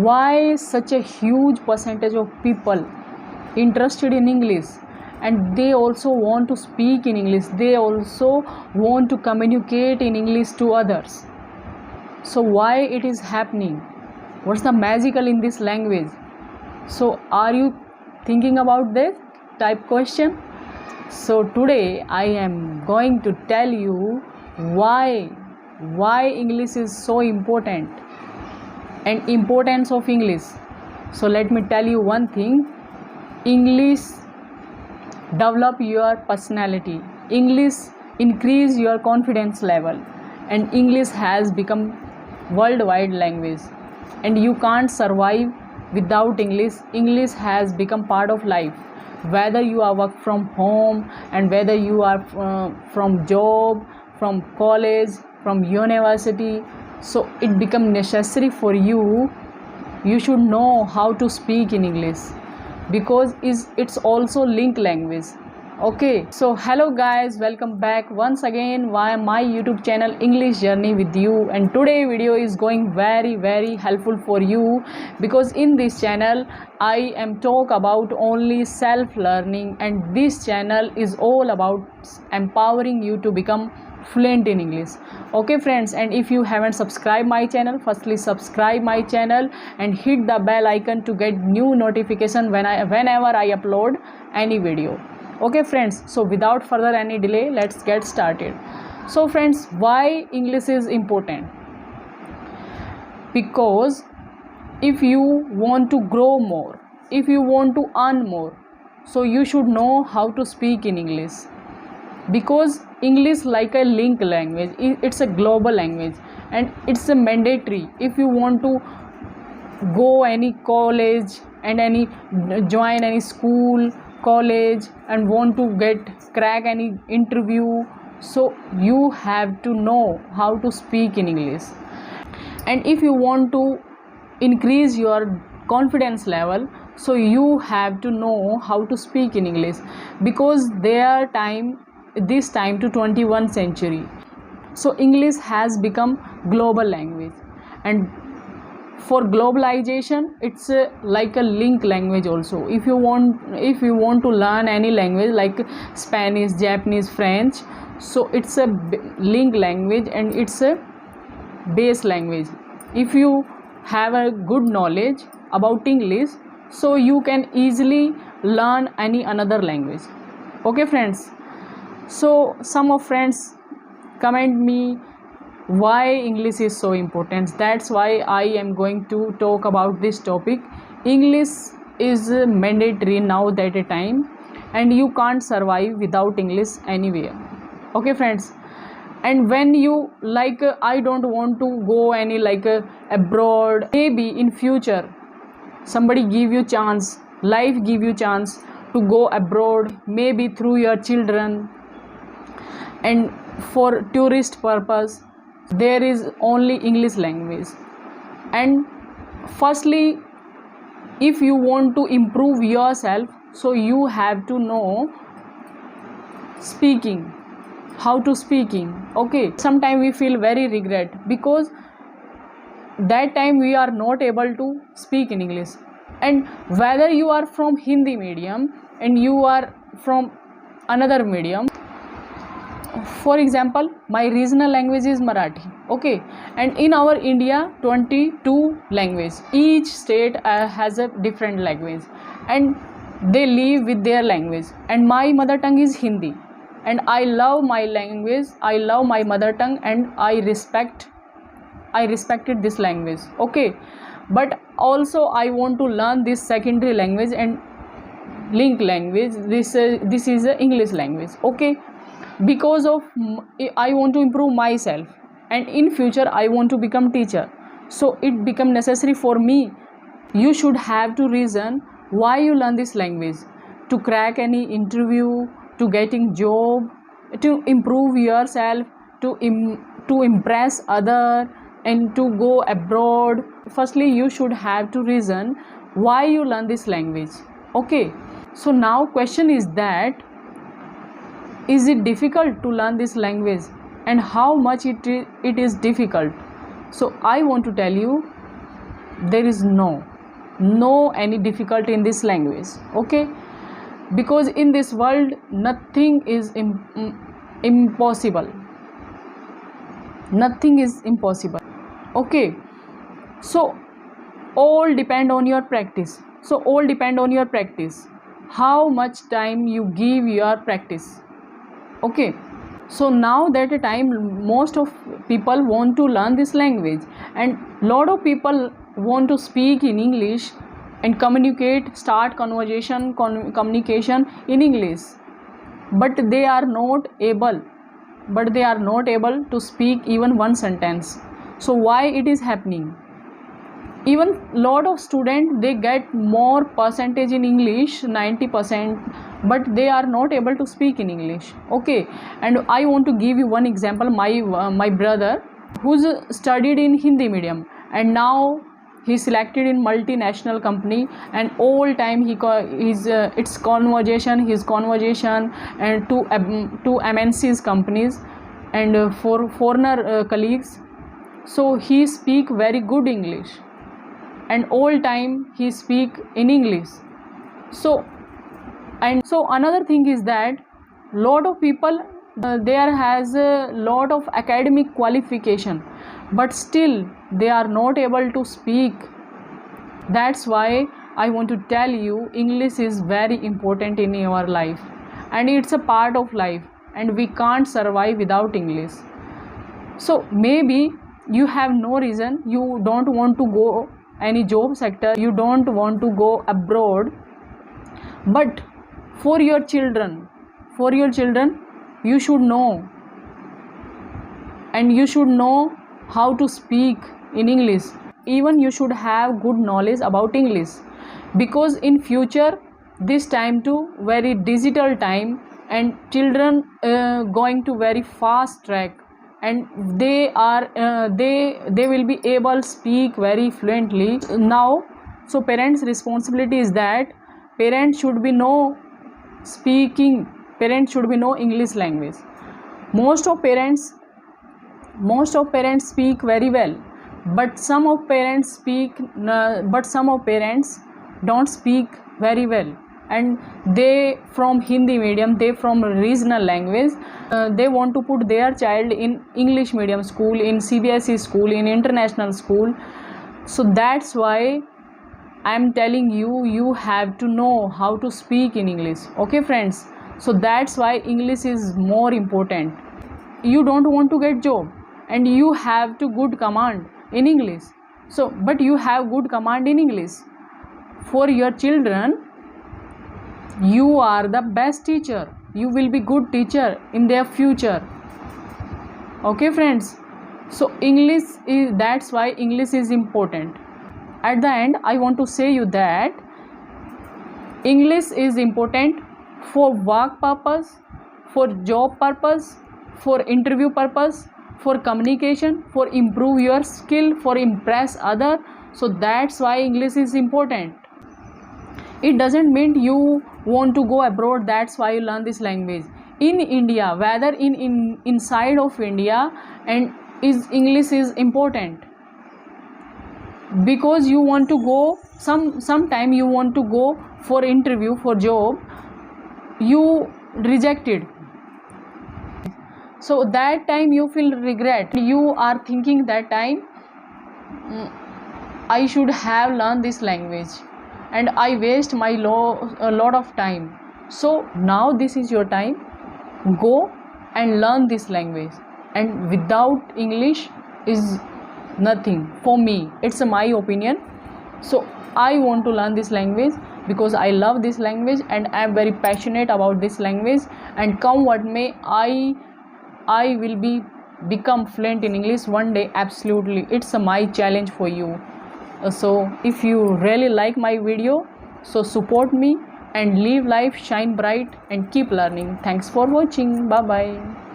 why such a huge percentage of people interested in English, and they also want to speak in English, they also want to communicate in English to others. So why it is happening? What's the magical in this language? So are you thinking about this type question? So today I am going to tell you why English is so important and importance of English. So let me tell you one thing. English develop your personality, English increase your confidence level, and English has become worldwide language, and you can't survive without English. English has become part of life, whether you are work from home, and whether you are from job, from college, from university. So it become necessary for you. You should know how to speak in English, because it's also link language. Okay, so hello guys, welcome back once again via my YouTube channel English Journey with You, and today video is going very helpful for you, because in this channel I am talk about only self learning, and this channel is all about empowering you to become fluent in English. Okay friends, and if you haven't subscribed my channel, firstly subscribe my channel and hit the bell icon to get new notification whenever I upload any video. Okay friends, so without further any delay, let's get started. So friends, why English is important? Because if you want to grow more, if you want to earn more, so you should know how to speak in English, because English like a link language, it's a global language, and it's a mandatory if you want to go any college and join any school, college, and want to crack any interview. So you have to know how to speak in English. And if you want to increase your confidence level, so you have to know how to speak in English, because this time to 21st century, so English has become global language, and for globalization it's like a link language also. If you want to learn any language like Spanish, Japanese, French, so it's a link language and it's a base language. If you have a good knowledge about English, so you can easily learn any another language. Okay friends, so some of friends comment me why English is so important. That's why I am going to talk about this topic. English is mandatory now that a time, and you can't survive without English anywhere. Okay friends, and when you I don't want to go any abroad, maybe in future somebody give you chance, life give you chance to go abroad, maybe through your children, and for tourist purpose, there is only English language. And firstly, if you want to improve yourself, so you have to know speaking, how to speaking. Okay, sometimes we feel very regret, because that time we are not able to speak in English. And whether you are from Hindi medium and you are from another medium, for example, my regional language is Marathi, okay, and in our India 22 language, each state has a different language, and they live with their language, and my mother tongue is Hindi, and I love my language, I love my mother tongue, and I respected this language. Okay, but also I want to learn this secondary language and link language. This is a English language. Okay, because of I want to improve myself, and in future I want to become teacher, so it become necessary for me. You should have to reason why you learn this language: to crack any interview, to getting job, to improve yourself, to impress other, and to go abroad. Firstly, you should have to reason why you learn this language. Okay, so now question is that, is it difficult to learn this language, and how much it is difficult? So I want to tell you, there is no any difficulty in this language. Okay, because in this world nothing is impossible. Nothing is impossible. Okay, so all depend on your practice. How much time you give your practice. Okay, so now that a time most of people want to learn this language, and lot of people want to speak in English and start communication in English, but they are not able to speak even one sentence. So why it is happening? Even lot of students, they get more percentage in English, 90%, but they are not able to speak in English. Okay, and I want to give you one example. My brother, who's studied in Hindi medium, and now he selected in multinational company, and all time his conversation and to MNCs companies and for foreigner colleagues. So he speak very good English, and all time he speak in English. So another thing is that lot of people, there has a lot of academic qualification, but still they are not able to speak. That's why I want to tell you, English is very important in your life, and it's a part of life, and we can't survive without English. So maybe you have no reason, you don't want to go any job sector, you don't want to go abroad, but for your children you should know, and you should know how to speak in English. Even you should have good knowledge about English, because in future this time too very digital time, and children going to very fast track, and they will be able to speak very fluently now. So parents' responsibility is that parents should be know English language. Most of parents speak very well, but some of parents don't speak very well, and they from Hindi medium, they from regional language, they want to put their child in English medium school, in CBSE school, in international school. So that's why I am telling you, you have to know how to speak in English. Okay friends, so that's why English is more important. You don't want to get job, and you have to good command in English. So but you have good command in English. For your children, you are the best teacher. You will be good teacher in their future. Okay friends, so that's why English is important. At the end, I want to say you that English is important for work purpose, for job purpose, for interview purpose, for communication, for improve your skill, for impress other. So that's why English is important. It doesn't mean you want to go abroad, that's why you learn this language. In India, whether in inside of India, and English is important, because you want to go sometime you want to go for interview for job, you rejected, so that time you feel regret. You are thinking that time, I should have learned this language, and I waste my a lot of time. So now this is your time, go and learn this language, and without English is nothing. For me, it's my opinion. So I want to learn this language because I love this language, and I am very passionate about this language, and come what may, I will become fluent in English one day. Absolutely, it's my challenge for you. So if you really like my video, so support me and live life shine bright and keep learning. Thanks for watching. Bye bye.